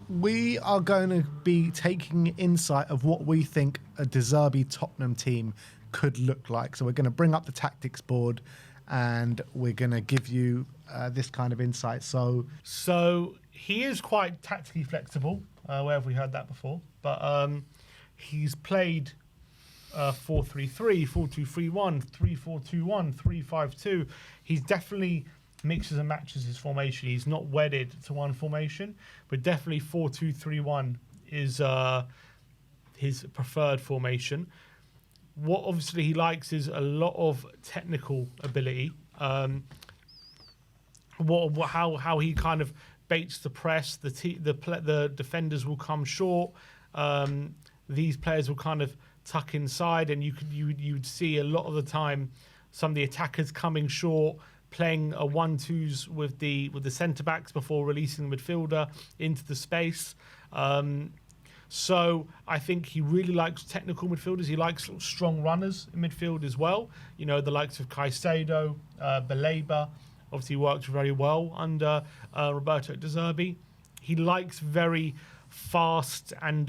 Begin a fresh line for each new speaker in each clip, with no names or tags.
we are going to be taking insight of what we think a De Zerbi Tottenham team could look like. So we're going to bring up the tactics board and we're going to give you this kind of insight. So
he is quite tactically flexible. Where have we heard that before? But he's played 4-3-3, 4-2-3-1, 3-4-2-1, 3-5-2. He's definitely mixes and matches his formation. He's not wedded to one formation, but definitely 4-2-3-1 is his preferred formation. What obviously he likes is a lot of technical ability. How he kind of baits the press. The defenders will come short. These players will kind of tuck inside, and you'd see a lot of the time some of the attackers coming short, playing a 1-2s with the centre backs before releasing the midfielder into the space. So I think he really likes technical midfielders. He likes sort of strong runners in midfield as well. You know, the likes of Caicedo, Baleba, obviously worked very well under Roberto De Zerbi. He likes very fast and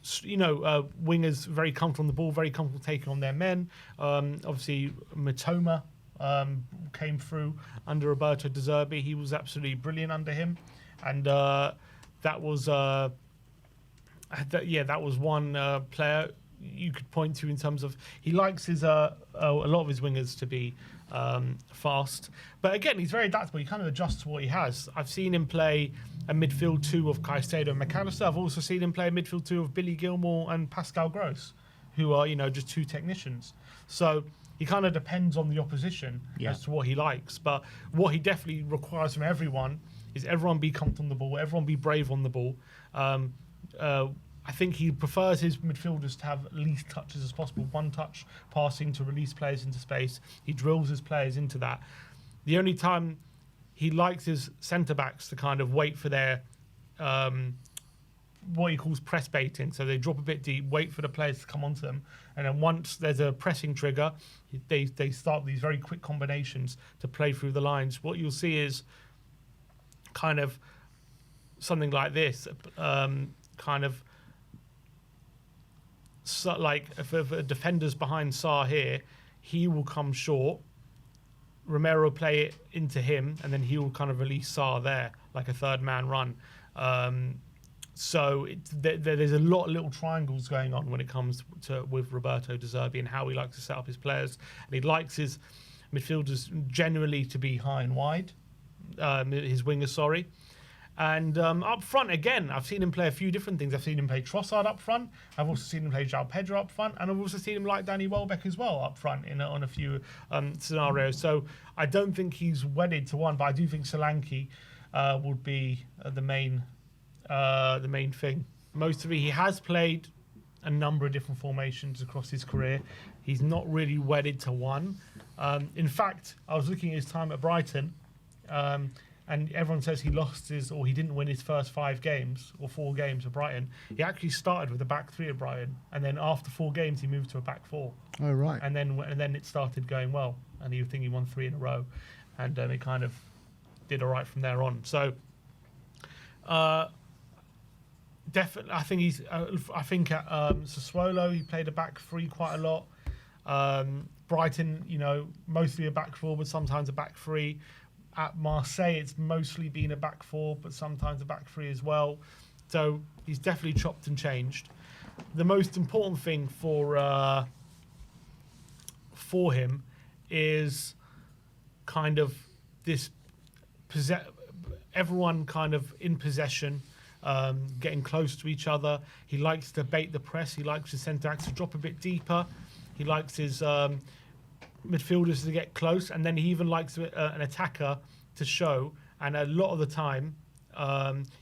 wingers very comfortable on the ball, very comfortable taking on their men. Obviously, Mitoma came through under Roberto De Zerbi. He was absolutely brilliant under him, and that was one player you could point to in terms of he likes his a lot of his wingers to be fast. But again, he's very adaptable. He kind of adjusts to what he has. I've seen him play a midfield two of Caicedo and McAllister. I've also seen him play a midfield two of Billy Gilmore and Pascal Gross, who are, just two technicians. So he kind of depends on the opposition as to what he likes. But what he definitely requires from everyone is everyone be comfortable on the ball, everyone be brave on the ball. I think he prefers his midfielders to have least touches as possible, one touch passing to release players into space. He drills his players into that. The only time he likes his centre-backs to kind of wait for their, what he calls press baiting. So they drop a bit deep, wait for the players to come onto them. And then once there's a pressing trigger, they start these very quick combinations to play through the lines. What you'll see is kind of something like this, so like if a defender's behind Sarr here, he will come short. Romero play it into him, and then he will kind of release Sarr there, like a third man run. So there's a lot of little triangles going on when it comes to with Roberto De Zerbi and how he likes to set up his players. And he likes his midfielders generally to be high and wide, his wingers, sorry. And up front, again, I've seen him play a few different things. I've seen him play Trossard up front. I've also seen him play João Pedro up front. And I've also seen him like Danny Welbeck as well up front on a few scenarios. So I don't think he's wedded to one, but I do think Solanke would be the main thing. Most of it, he has played a number of different formations across his career. He's not really wedded to one. In fact, I was looking at his time at Brighton, and everyone says he didn't win his first 5 games or 4 games at Brighton. He actually started with a back 3 at Brighton, and then after 4 games he moved to a back 4.
Oh right.
And then it started going well, and he won 3 in a row, and it kind of did all right from there on. So definitely, I think at Sassuolo he played a back 3 quite a lot. Brighton, mostly a back 4, but sometimes a back 3. At Marseille, it's mostly been a back 4, but sometimes a back 3 as well. So he's definitely chopped and changed. The most important thing for him is kind of this everyone kind of in possession, getting close to each other. He likes to bait the press. He likes his centre backs to drop a bit deeper. He likes his midfielders to get close, and then he even likes an attacker to show. And a lot of the time,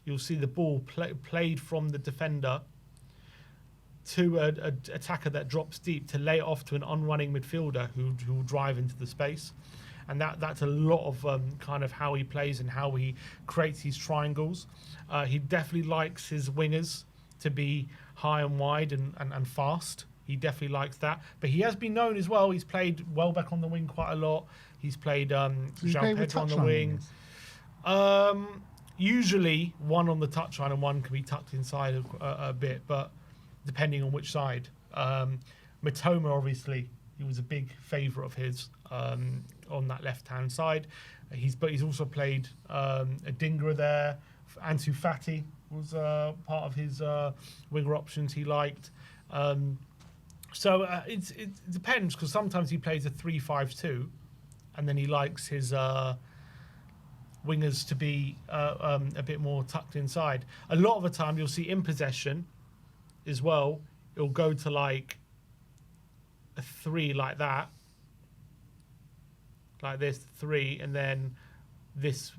you'll see the ball played from the defender to an attacker that drops deep to lay it off to an unrunning midfielder who will drive into the space. And that's a lot of kind of how he plays and how he creates these triangles. He definitely likes his wingers to be high and wide and fast. He definitely likes that. But he has been known as well. He's played Welbeck on the wing quite a lot. He's played João Pedro on the wing. usually one on the touchline and one can be tucked inside a bit, but depending on which side. Matoma, obviously, he was a big favourite of his on that left-hand side. But he's also played a Dingra there. Ansu Fati was part of his winger options he liked. So it depends, because sometimes he plays a 3-5-2, and then he likes his wingers to be a bit more tucked inside. A lot of the time, you'll see in possession as well, it'll go to like a 3 like that, like this 3, and then this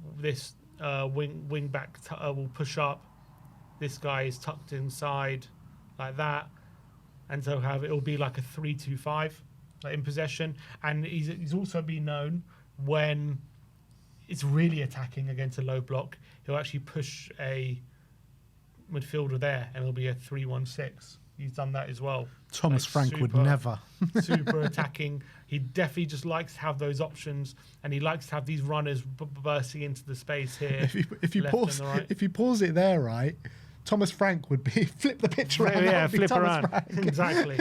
wing back will push up. This guy is tucked inside like that, and so it'll be like a 3-2-5 like in possession. And he's also been known when it's really attacking against a low block, he'll actually push a midfielder there, and it'll be a 3-1-6. He's done that as well.
Thomas Frank would never.
Super attacking. He definitely just likes to have those options, and he likes to have these runners bursting into the space here.
If you pause it there, right, Thomas Frank would be flip the pitch around.
Yeah, flip
Thomas
around.
Frank.
Exactly.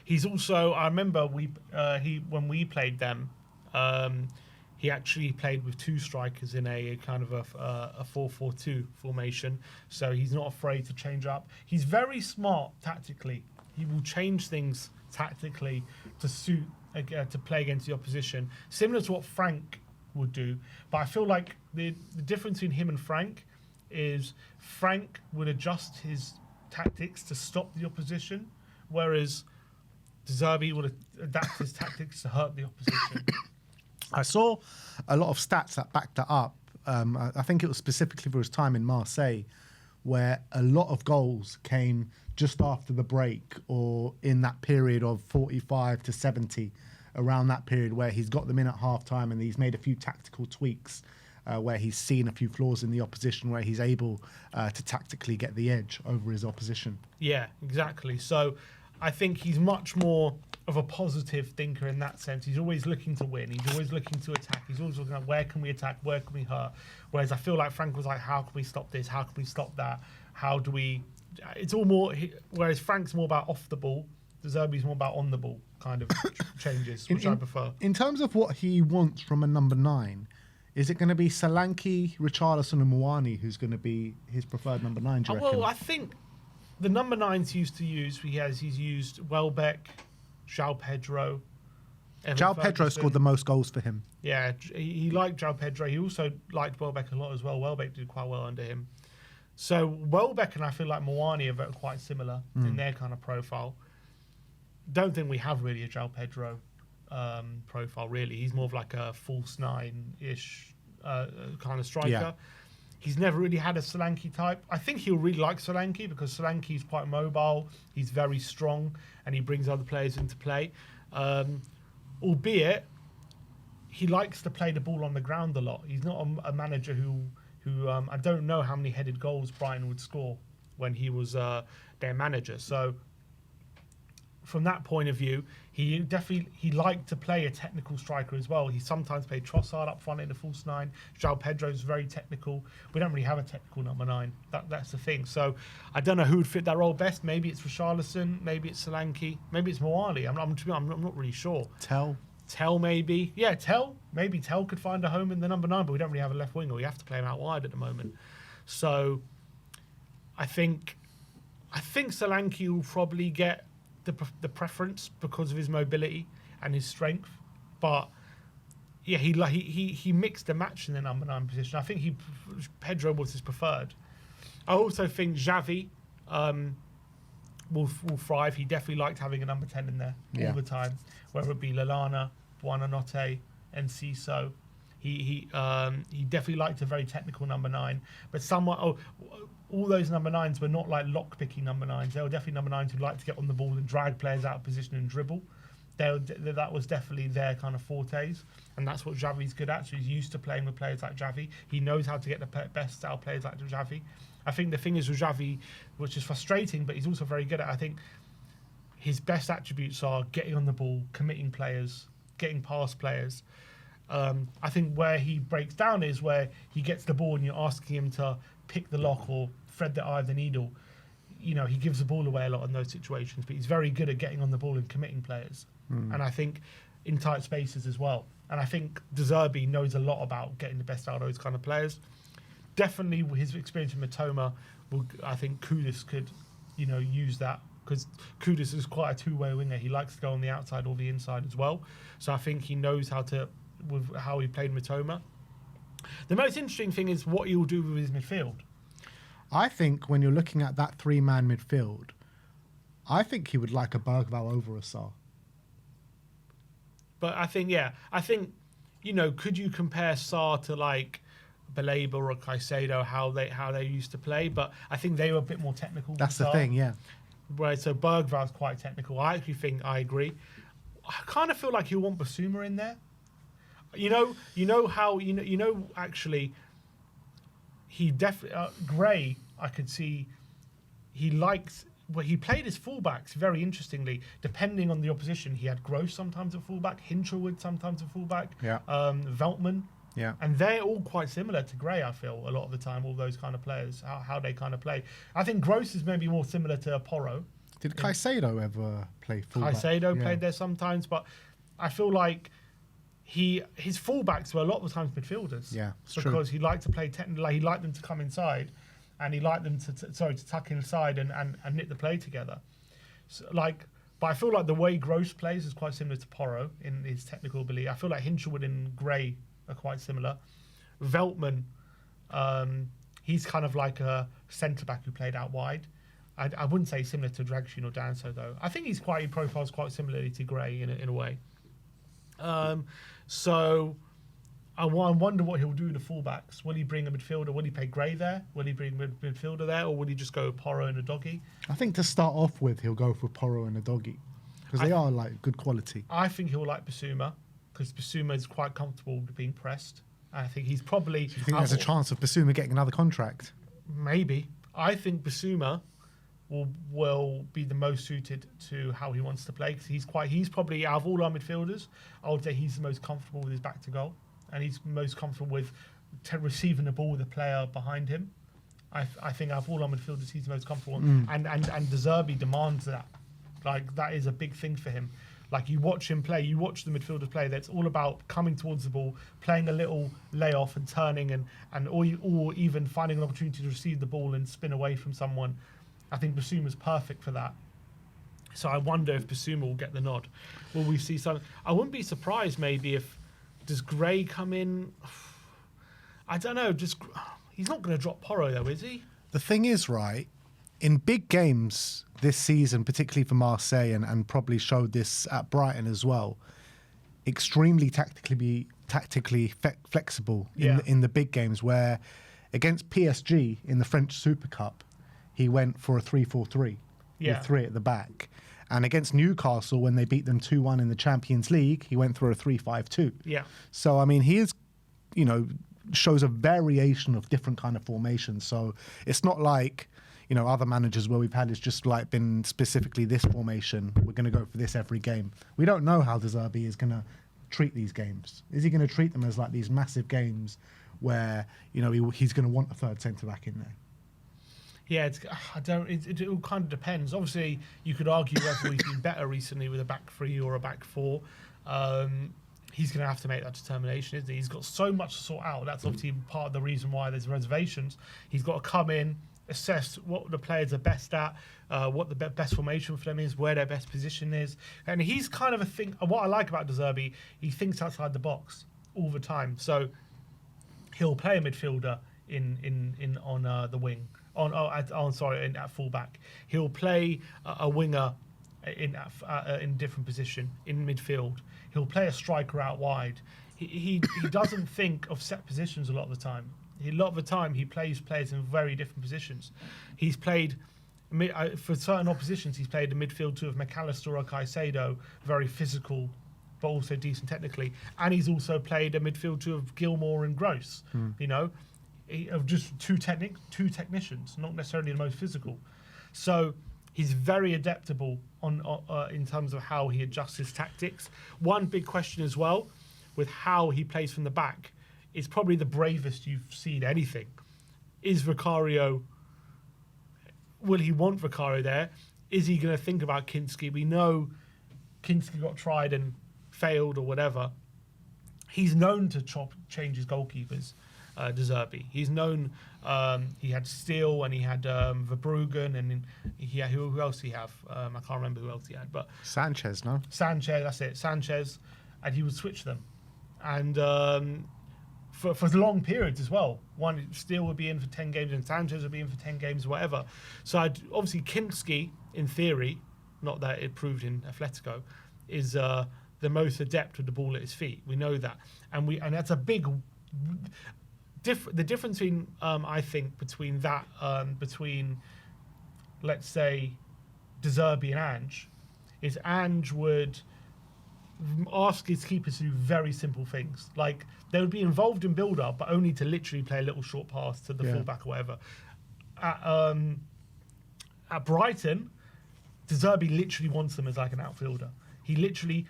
He's also. I remember when we played them. He actually played with 2 strikers in a kind of a 4-4-2 formation, so he's not afraid to change up. He's very smart tactically. He will change things tactically to suit to play against the opposition, similar to what Frank would do. But I feel like the difference between him and Frank is Frank would adjust his tactics to stop the opposition, whereas Zerbi would adapt his tactics to hurt the opposition.
I saw a lot of stats that backed that up. I think it was specifically for his time in Marseille, where a lot of goals came just after the break or in that period of 45 to 70, around that period where he's got them in at half-time and he's made a few tactical tweaks where he's seen a few flaws in the opposition, where he's able to tactically get the edge over his opposition.
Yeah, exactly. So I think he's much more of a positive thinker in that sense. He's always looking to win. He's always looking to attack. He's always looking at where can we attack, where can we hurt. Whereas I feel like Frank was like, how can we stop this? How can we stop that? How do we... It's all more... Whereas Frank's more about off the ball, De Zerbi's more about on the ball kind of changes, which I prefer.
In terms of what he wants from a number 9, is it going to be Solanke, Richarlison and Moani who's going to be his preferred number 9, do you reckon?
Well, I think the number 9s he used to use, he's used Welbeck, João Pedro.
João Pedro scored the most goals for him.
Yeah, he liked João Pedro. He also liked Welbeck a lot as well. Welbeck did quite well under him. So Welbeck and I feel like Moani are quite similar in their kind of profile. Don't think we have really a João Pedro profile, really. He's more of like a false 9-ish kind of striker. Yeah. He's never really had a Solanke type. I think he'll really like Solanke because Solanke's quite mobile. He's very strong, and he brings other players into play. Albeit, he likes to play the ball on the ground a lot. He's not a manager who I don't know how many headed goals Brighton would score when he was their manager. So from that point of view, he liked to play a technical striker as well. He sometimes played Trossard up front in the false 9. João Pedro's very technical. We don't really have a technical number 9. That's the thing. So I don't know who would fit that role best. Maybe it's Richarlison. Maybe it's Solanke. Maybe it's Moali. I'm not really sure. Tell maybe. Yeah, Tell. Maybe Tell could find a home in the number 9, but we don't really have a left winger. We have to play him out wide at the moment. So I think Solanke will probably get the preference because of his mobility and his strength, but yeah, he mixed the match in the number 9 position. I think Pedro was his preferred. I also think Xavi will thrive. He definitely liked having a number 10 in there all the time, whether it be Lallana, Buonanotte, Enciso. He definitely liked a very technical number 9, but all those number 9s were not like lock-picking number 9s. They were definitely number 9s who liked to get on the ball and drag players out of position and dribble. That was definitely their kind of fortes, and that's what Xavi's good at. So he's used to playing with players like Xavi. He knows how to get the best out of players like Xavi. I think the thing is with Xavi, which is frustrating, but he's also very good at, I think his best attributes are getting on the ball, committing players, getting past players. I think where he breaks down is where he gets the ball and you're asking him to pick the lock or thread the eye of the needle. You know, he gives the ball away a lot in those situations, but he's very good at getting on the ball and committing players. And I think in tight spaces as well. And I think De Zerbi knows a lot about getting the best out of those kind of players. Definitely with his experience with Matoma, I think Kudus could, you know, use that, because Kudus is quite a two-way winger. He likes to go on the outside or the inside as well. So I think he knows how he played Matoma. The most interesting thing is what he'll do with his midfield.
I think when you're looking at that three-man midfield, I think he would like a Bergvall over a Sarr.
But I think, you know, could you compare Sarr to like Baleba or Caicedo, how they used to play? But I think they were a bit more technical.
That's the thing, yeah.
Right, so Bergvall's quite technical. I actually think I agree. I kind of feel like he'll want Basuma in there. Actually, he definitely Gray. I could see he likes. Well, he played his fullbacks very interestingly, depending on the opposition. He had Gross sometimes at fullback, Hinshelwood sometimes at fullback, Veltman.
Yeah.
And they're all quite similar to Gray, I feel, a lot of the time, all those kind of players, how they kind of play. I think Gross is maybe more similar to Porro.
Did Caicedo ever play fullback?
Caicedo played there sometimes, but I feel like his fullbacks were a lot of the times midfielders.
Yeah, it's
because
true.
he liked to play technical, he liked them to come inside, and he liked them to tuck inside and knit the play together. So, but I feel like the way Gross plays is quite similar to Porro in his technical ability. I feel like Hinshelwood and Gray are quite similar. Veltman, he's kind of like a centre-back who played out wide. I wouldn't say similar to Dragoshin or Danso, though. I think he profiles quite similarly to Gray in a way. So I wonder what he'll do with the fullbacks. Will he bring a midfielder? Will he play Gray there? Will he bring a midfielder there? Or will he just go Porro and a Doggy?
I think to start off with, he'll go for Porro and a Doggy, because they are like good quality.
I think he'll like Basuma, because Basuma is quite comfortable with being pressed. I think he's probably...
Do you think there's a chance of Basuma getting another contract?
Maybe. I think Basuma will be the most suited to how he wants to play, because he's probably, out of all our midfielders, I would say he's the most comfortable with his back to goal, and he's most comfortable with receiving the ball with a player behind him. I think out of all our midfielders, he's the most comfortable. And De Zerbi demands that. Like, that is a big thing for him. Like, you watch him play, you watch the midfielders play, that's all about coming towards the ball, playing a little layoff and turning, or even finding an opportunity to receive the ball and spin away from someone. I think Basuma's perfect for that. So I wonder if Basuma will get the nod. Will we see something? I wouldn't be surprised maybe if... Does Gray come in? I don't know. He's not going to drop Porro, though, is he?
The thing is, right, in big games this season, particularly for Marseille, and probably showed this at Brighton as well, extremely tactically flexible in the big games, where against PSG in the French Super Cup, he went for a 3-4-3 with three at the back. And against Newcastle, when they beat them 2-1 in the Champions League, he went through a 3-5-2.
Yeah.
So, I mean, he is, shows a variation of different kind of formations. So it's not like, other managers where we've had it's just like been specifically this formation. We're going to go for this every game. We don't know how De Zerbi is going to treat these games. Is he going to treat them as like these massive games where, he's going to want a third centre-back in there?
Yeah, it all kind of depends. Obviously, you could argue whether he's been better recently with a back three or a back four. He's going to have to make that determination, isn't he? He's got so much to sort out. That's obviously part of the reason why there's reservations. He's got to come in, assess what the players are best at, what the best formation for them is, where their best position is. And he's kind of what I like about De Zerbi, he thinks outside the box all the time. So he'll play a midfielder on the wing. At fullback. He'll play a winger in different position in midfield. He'll play a striker out wide. He doesn't think of set positions a lot of the time. A lot of the time he plays players in very different positions. He's played for certain oppositions. He's played a midfield two of McAllister or Caicedo, very physical, but also decent technically. And he's also played a midfield two of Gilmour and Gross. Of just two technicians, not necessarily the most physical. So he's very adaptable in terms of how he adjusts his tactics. One big question as well, with how he plays from the back, is probably the bravest you've seen anything. Is Vicario... Will he want Vicario there? Is he going to think about Kinski? We know Kinski got tried and failed or whatever. He's known to change his goalkeepers, De Zerbi. He's known... he had Steele and he had Verbruggen and who else did he have? I can't remember who else he had. But
Sanchez, no?
Sanchez, that's it. Sanchez. And he would switch them. And... For long periods as well. One Steele would be in for 10 games and Sanchez would be in for 10 games, whatever. So obviously Kinski, in theory, not that it proved in Atletico, is the most adept with the ball at his feet. We know that, and that's a big. The difference between I think between that between, let's say, De Zerbi and Ange, is Ange would ask his keepers to do very simple things. Like, they would be involved in build-up, but only to literally play a little short pass to the fullback or whatever. At Brighton, De Zerbi literally wants them as like an outfielder. He literally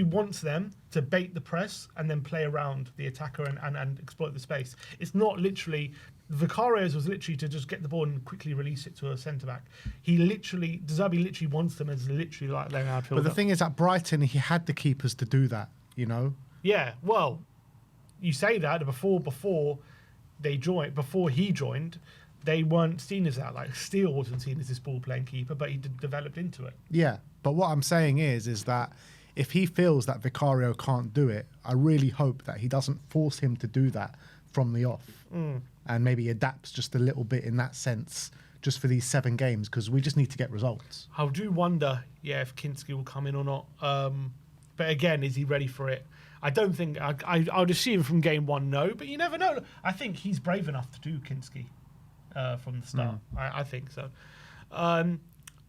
wants them to bait the press and then play around the attacker and exploit the space. It's not literally... Vicario's was literally to just get the ball and quickly release it to a centre-back. De Zerbi literally wants them as literally like their outfielder.
But the thing is, at Brighton, he had the keepers to do that, you know?
Yeah, well, you say that before he joined, they weren't seen as that. Like, Steele wasn't seen as this ball-playing keeper, but he developed into it.
Yeah, but what I'm saying is that if he feels that Vicario can't do it, I really hope that he doesn't force him to do that from the off. And maybe adapts just a little bit in that sense, just for these 7 games, because we just need to get results.
I do wonder, if Kinski will come in or not. But again, is he ready for it? I don't think... I would assume from game 1, no, but you never know. I think he's brave enough to do Kinski from the start. I think so.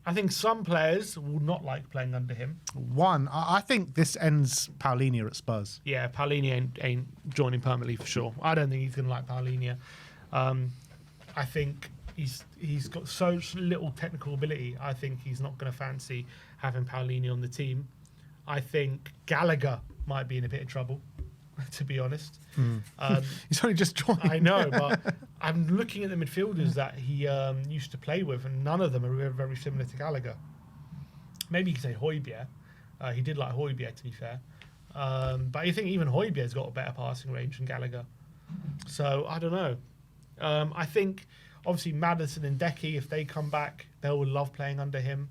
I think some players will not like playing under him.
I think this ends Paulinho at Spurs.
Yeah, Paulinho ain't joining permanently for sure. I don't think he's going to like Paulinho. I think he's got so little technical ability. I think he's not going to fancy having Paulinho on the team. I think Gallagher might be in a bit of trouble, to be honest.
He's only just joined.
I know, but I'm looking at the midfielders that he used to play with, and none of them are very similar to Gallagher. Maybe you could say Højbjerg. He did like Højbjerg, to be fair. But I think even Højbjerg's got a better passing range than Gallagher. So, I don't know. I think, obviously, Maddison and Decky, if they come back, they'll love playing under him.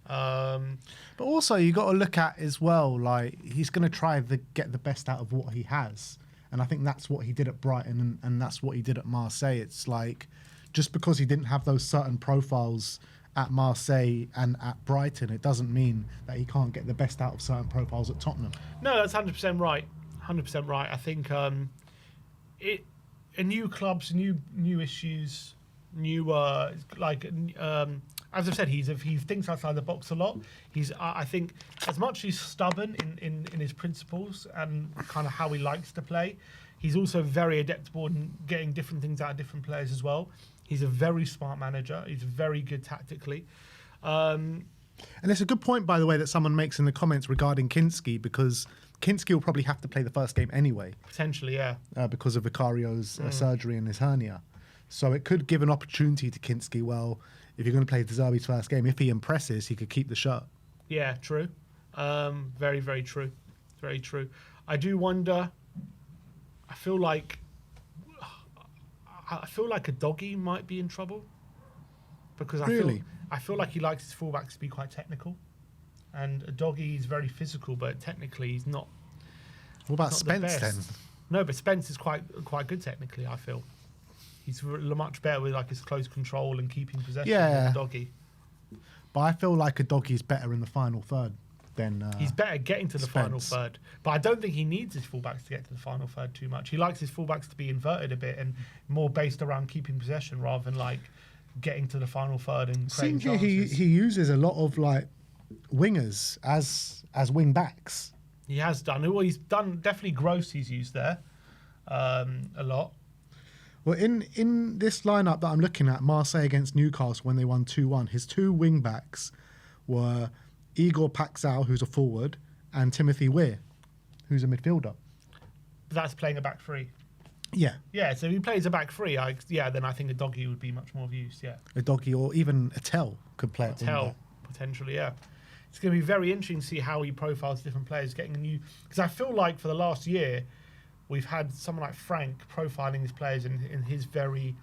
But also, you got to look at as well, like, he's going to try to get the best out of what he has. And I think that's what he did at Brighton and that's what he did at Marseille. It's like, just because he didn't have those certain profiles at Marseille and at Brighton, it doesn't mean that he can't get the best out of certain profiles at Tottenham.
No, that's 100% right. 100% right. I think new clubs, new issues, as I've said, he thinks outside the box a lot. I think, as much as he's stubborn in his principles and kind of how he likes to play, he's also very adaptable in getting different things out of different players as well. He's a very smart manager. He's very good tactically.
And it's a good point, by the way, that someone makes in the comments regarding Kinski, because Kinski will probably have to play the first game anyway.
Potentially, yeah.
Because of Vicario's surgery in his hernia. So it could give an opportunity to Kinski. Well, if you're going to play De Zerbi's first game, if he impresses, he could keep the shirt. Yeah,
true. Very, very true. Very true. I do wonder... I feel like a doggy might be in trouble. Because I feel like he likes his fullbacks to be quite technical. And a doggy is very physical, but technically he's not...
What about Spence then?
No, but Spence is quite good technically, I feel. He's much better with like his close control and keeping possession than a doggy.
But I feel like a doggy's better in the final third than
he's better getting to the
Spence.
final third. But I don't think he needs his fullbacks to get to the final third too much. He likes his fullbacks to be inverted a bit and more based around keeping possession rather than like getting to the final third and creating chances.
He uses a lot of like wingers as wing backs.
He has done. Well, he's done definitely Gross. He's used there a lot.
Well, in this lineup that I'm looking at, Marseille against Newcastle when they won 2-1, his 2 wing backs were Igor Paxal, who's a forward, and Timothy Weah, who's a midfielder.
That's playing a back three.
Yeah,
Yeah, so if he plays a back three, then I think a doggy would be much more of use. Yeah,
a doggy or even a tell could play at
Tell
winger.
potentially. Yeah, it's going to be very interesting to see how he profiles different players, getting a new. Because I feel like for the last year, we've had someone like Frank profiling his players in his very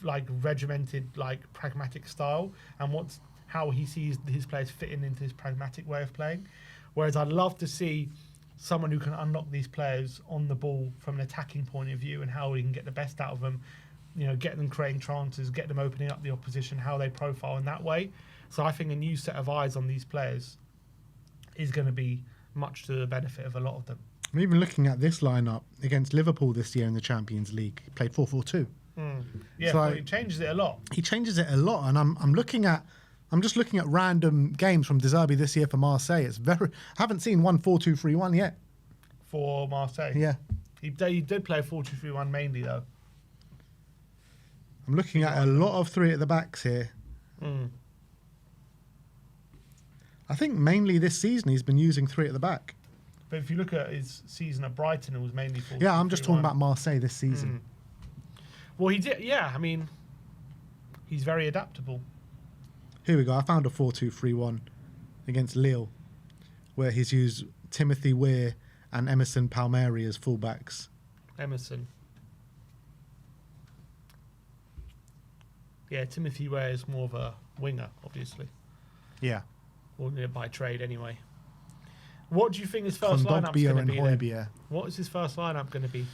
like regimented, like pragmatic style, and how he sees his players fitting into his pragmatic way of playing. Whereas I'd love to see someone who can unlock these players on the ball from an attacking point of view and how we can get the best out of them, get them creating chances, get them opening up the opposition, how they profile in that way. So I think a new set of eyes on these players is going to be much to the benefit of a lot of them.
I'm even looking at this lineup against Liverpool this year in the Champions League. He played 4-4-2.
Yeah,
So
it changes it a lot.
He changes it a lot, and I'm just looking at random games from Zerbi this year for Marseille. I haven't seen one 4-2-3-1 yet.
For Marseille.
Yeah.
He did play 4-2-3-1 mainly, though.
I'm looking at a lot of three at the backs here. I think mainly this season he's been using three at the back.
But if you look at his season at Brighton, it was mainly 4-2-3-1.
Yeah, I'm just talking about Marseille this season.
Well, he did, yeah. I mean, he's very adaptable.
Here we go. I found a 4-2-3-1 against Lille, where he's used Timothy Weir and Emerson Palmieri as fullbacks.
Emerson. Yeah, Timothy Weir is more of a winger, obviously.
Yeah.
Or by trade, anyway. What do you think his first lineup's
Kondogbia
going to
and
be?
Højbjerg.
What is his first lineup going to be?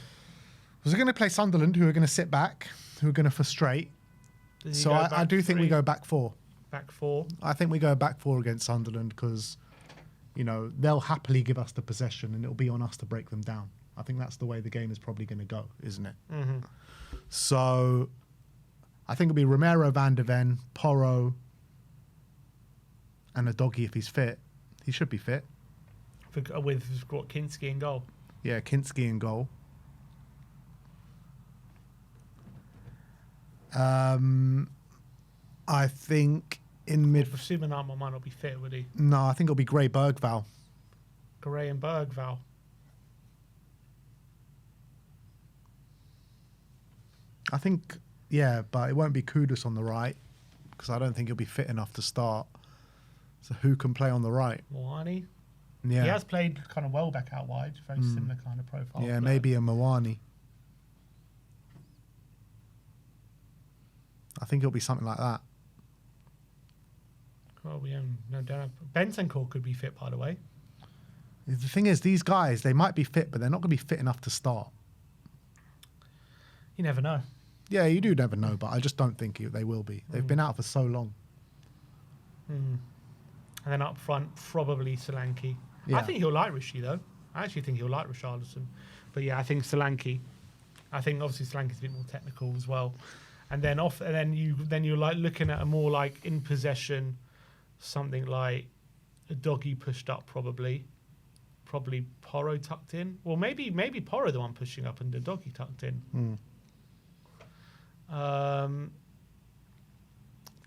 Was going to play Sunderland, who are going to sit back, who are going to frustrate. So I do think we go back four.
Back four.
I think we go back four against Sunderland because, they'll happily give us the possession and it'll be on us to break them down. I think that's the way the game is probably going to go, isn't it?
Mm-hmm.
So I think it'll be Romero, Van de Ven, Porro, and a doggy if he's fit. He should be fit.
With Kinski in goal.
Yeah, Kinski in goal. I think in mid...
Sumanama might not be fit, would he?
No, I think it'll be Gray Bergval.
Gray and Bergval.
I think, yeah, but it won't be Kudus on the right because I don't think he'll be fit enough to start. So who can play on the right?
Moani.
Yeah.
He has played kind of well back out wide. Very similar kind of profile.
Yeah, maybe a Moani. I think it'll be something like that.
Well, we don't have... Bentancur could be fit, by the way.
The thing is, these guys, they might be fit, but they're not going to be fit enough to start.
You never know.
Yeah, you do never know, but I just don't think they will be. They've been out for so long.
And then up front, probably Solanke.
Yeah.
I think he'll like Rishi, though. I actually think he'll like Richarlison. But yeah, I think Solanke. I think obviously Solanke's a bit more technical as well. And then you're like looking at a more like in possession, something like a doggy pushed up probably Porro tucked in. Well, maybe Porro the one pushing up and the doggy tucked in.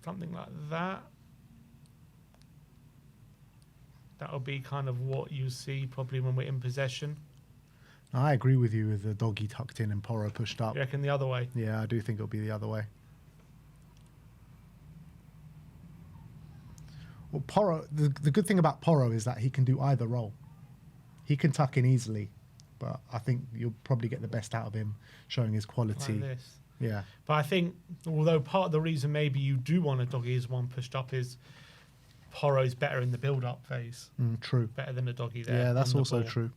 Something like that. That'll be kind of what you see probably when we're in possession.
I agree with you with the doggy tucked in and Porro pushed up.
You reckon the other way?
Yeah, I do think it'll be the other way. Well, Porro, the good thing about Porro is that he can do either role. He can tuck in easily, but I think you'll probably get the best out of him showing his quality.
Like this.
Yeah.
But I think, although part of the reason maybe you do want a doggy is one pushed up is Porro's better in the build-up phase.
True.
Better than the doggy there.
Yeah, that's
on the
also
ball.
true.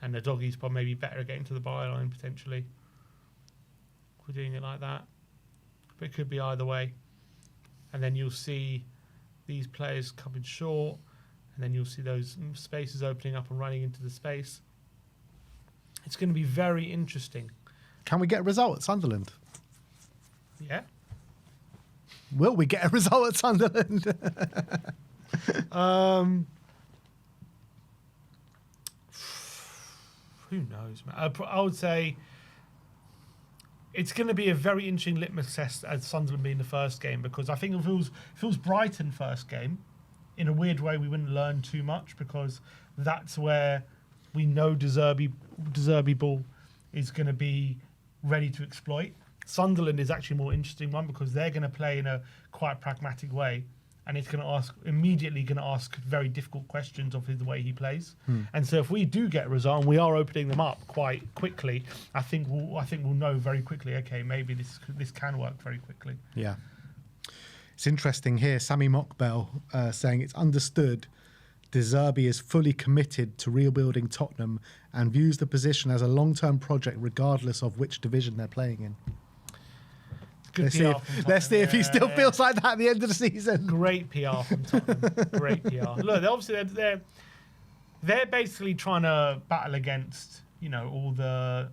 And the doggy's probably maybe better at getting to the byline potentially. We're doing it like that. But it could be either way. And then you'll see these players coming short, and then you'll see those spaces opening up and running into the space. It's going to be very interesting.
Can we get a result at Sunderland?
Yeah.
Will we get a result at Sunderland?
Who knows, man? I would say it's going to be a very interesting litmus test as Sunderland being the first game, because I think if it was Brighton first game, in a weird way we wouldn't learn too much, because that's where we know De Zerbi ball is going to be ready to exploit. Sunderland is actually a more interesting one because they're going to play in a quite pragmatic way, and it's going to immediately ask very difficult questions of the way he plays. And so if we do get a result, and we are opening them up quite quickly, I think we'll know very quickly. Okay, maybe this can work very quickly.
Yeah. It's interesting here. Sammy Mockbell saying it's understood De Zerbi is fully committed to rebuilding Tottenham and views the position as a long-term project regardless of which division they're playing in. Let's see if he still feels like that at the end of the season.
Great PR from Tottenham. Great PR. Look, they're basically trying to battle against all the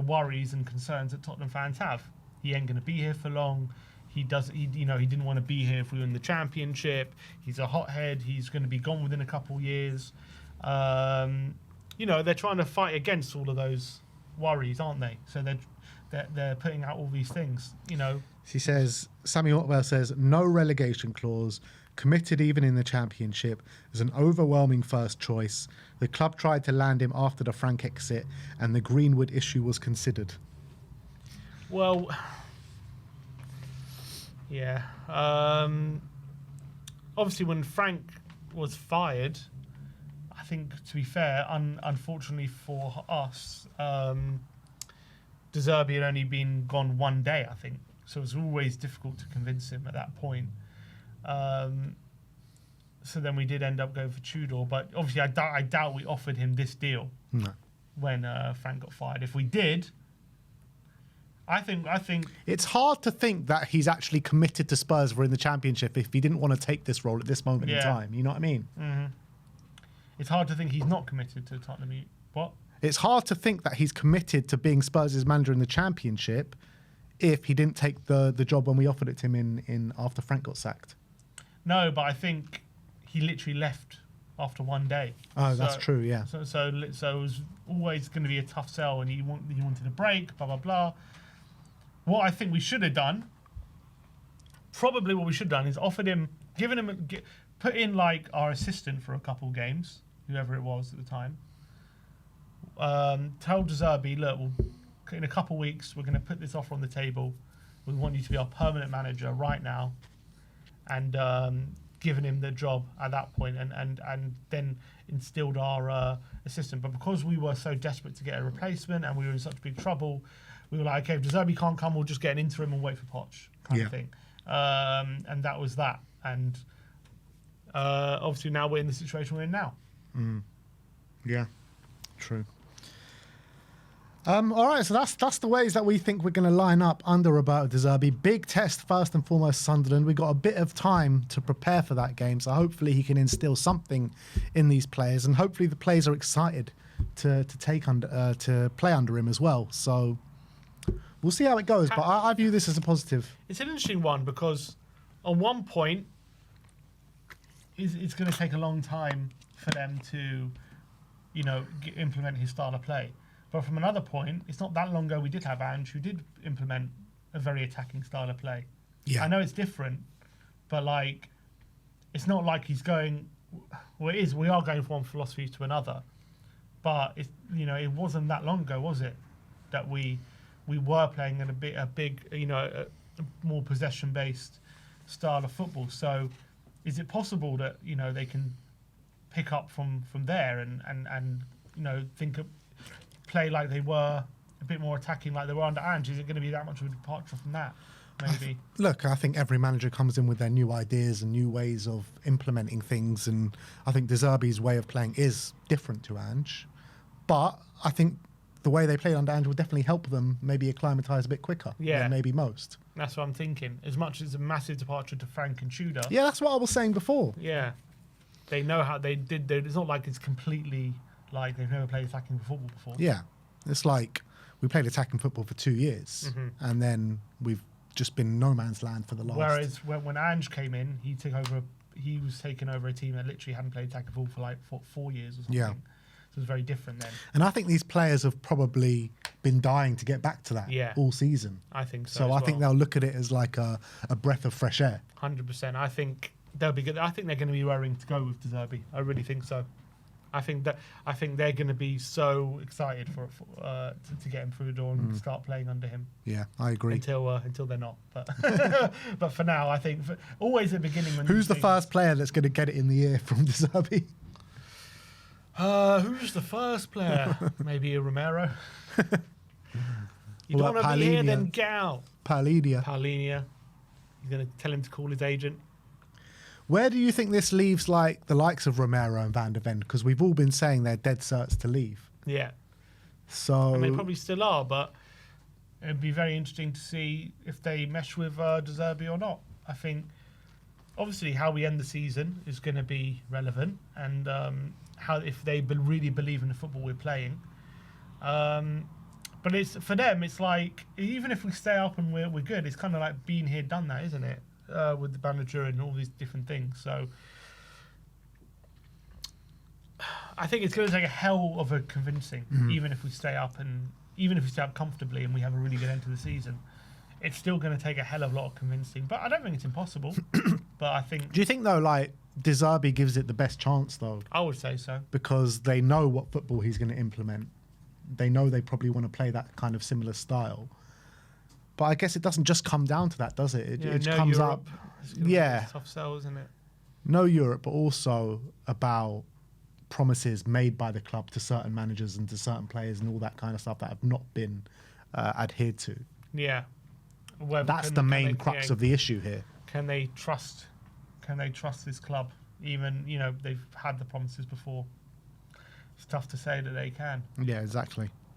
worries and concerns that Tottenham fans have. He ain't going to be here for long. He didn't want to be here if we were in the Championship. He's a hothead. He's going to be gone within a couple of years. They're trying to fight against all of those worries, aren't they? So they're putting out all these things.
He says, Sammy Otwell says, no relegation clause, committed even in the Championship, as an overwhelming first choice. The club tried to land him after the Frank exit, and the Greenwood issue was considered.
Well, yeah. Obviously, when Frank was fired, I think, to be fair, unfortunately for us, De Zerbi had only been gone one day, I think. So it was always difficult to convince him at that point. So then we did end up going for Tudor. But obviously, I doubt we offered him this deal when Frank got fired. If we did, I think
it's hard to think that he's actually committed to Spurs for in the Championship if he didn't want to take this role at this moment in time. You know what I mean?
Mm-hmm. It's hard to think he's not committed to Tottenham. What?
It's hard to think that he's committed to being Spurs' manager in the Championship if he didn't take the job when we offered it to him in after Frank got sacked.
No, but I think he literally left after one day.
Oh, that's true, yeah.
So it was always going to be a tough sell, and he wanted a break, blah, blah, blah. What I think we should have done, probably what we should have done, is offered him, put in like our assistant for a couple games, whoever it was at the time. Tell De Zerbi, look, in a couple weeks, we're going to put this offer on the table. We want you to be our permanent manager right now, and given him the job at that point, and then instilled our assistant. But because we were so desperate to get a replacement and we were in such big trouble, we were like, okay, if De Zerbi can't come, we'll just get an interim and wait for Poch, kind of thing. And that was that. And obviously now we're in the situation we're in now.
Yeah, true. All right, so that's the ways that we think we're going to line up under Roberto De Zerbi. Big test, first and foremost, Sunderland. We've got a bit of time to prepare for that game, so hopefully he can instill something in these players, and hopefully the players are excited to play under him as well. So we'll see how it goes, but I view this as a positive.
It's an interesting one because on one point, it's going to take a long time for them to, implement his style of play. But from another point, it's not that long ago we did have Ange who did implement a very attacking style of play. Yeah. I know it's different, but it's not like he's going. Well, it is. We are going from one philosophy to another, but it wasn't that long ago, was it, that we were playing in a more possession-based style of football. So, is it possible that they can pick up from there and think of play like they were a bit more attacking like they were under Ange? Is it going to be that much of a departure from that? Maybe.
Look, I think every manager comes in with their new ideas and new ways of implementing things, and I think De Zerbi's way of playing is different to Ange. But I think the way they played under Ange will definitely help them maybe acclimatise a bit quicker than maybe most.
That's what I'm thinking. As much as a massive departure to Frank and Tudor.
Yeah, that's what I was saying before.
Yeah. They know how they did. It's not like it's completely like they've never played attacking football before. Yeah. It's like we played attacking football for 2 years and then we've just been no man's land for the last. Whereas when Ange came in, he was taking over a team that literally hadn't played attacking football for 4 years or something. Yeah. So it was very different then. And I think these players have probably been dying to get back to that all season. I think so. So I think they'll look at it as like a breath of fresh air. 100%. I think they'll be good. I think they're going to be raring to go with De Zerbi. I really think so. I think they're going to be so excited to get him through the door and start playing under him.
Yeah, I agree.
Until they're not, but but for now, I think always at the beginning. When
who's the first player that's going to get it in the ear from Zerbi?
Who's the first player? Maybe a Romero. You
What
don't want
about
to be here,
Palhinha?
then get out.
Palhinha.
He's going to tell him to call his agent.
Where do you think this leaves like the likes of Romero and Van der Ven? Because we've all been saying they're dead certs to leave.
Yeah.
So
And they probably still are, but it'd be very interesting to see if they mesh with De Zerbi or not. I think, obviously, how we end the season is going to be relevant, and how if they really believe in the football we're playing. But it's for them, it's like, even if we stay up and we're good, it's kind of like being here, done that, isn't it? With the manager and all these different things. So I think it's going to take a hell of a convincing, even if we stay up comfortably and we have a really good end to the season. It's still going to take a hell of a lot of convincing, but I don't think it's impossible. But I think.
Do you think though, like De Zerbi gives it the best chance though?
I would say so,
because they know what football he's going to implement. They know they probably want to play that kind of similar style. But I guess it doesn't just come down to that, does it? It comes
Europe.
up. Yeah.
Tough sell, isn't it?
No Europe, but also about promises made by the club to certain managers and to certain players and all that kind of stuff that have not been adhered to.
Yeah.
That's the main crux of the issue here.
Can they trust this club? Even, they've had the promises before. It's tough to say that they can.
Yeah, exactly.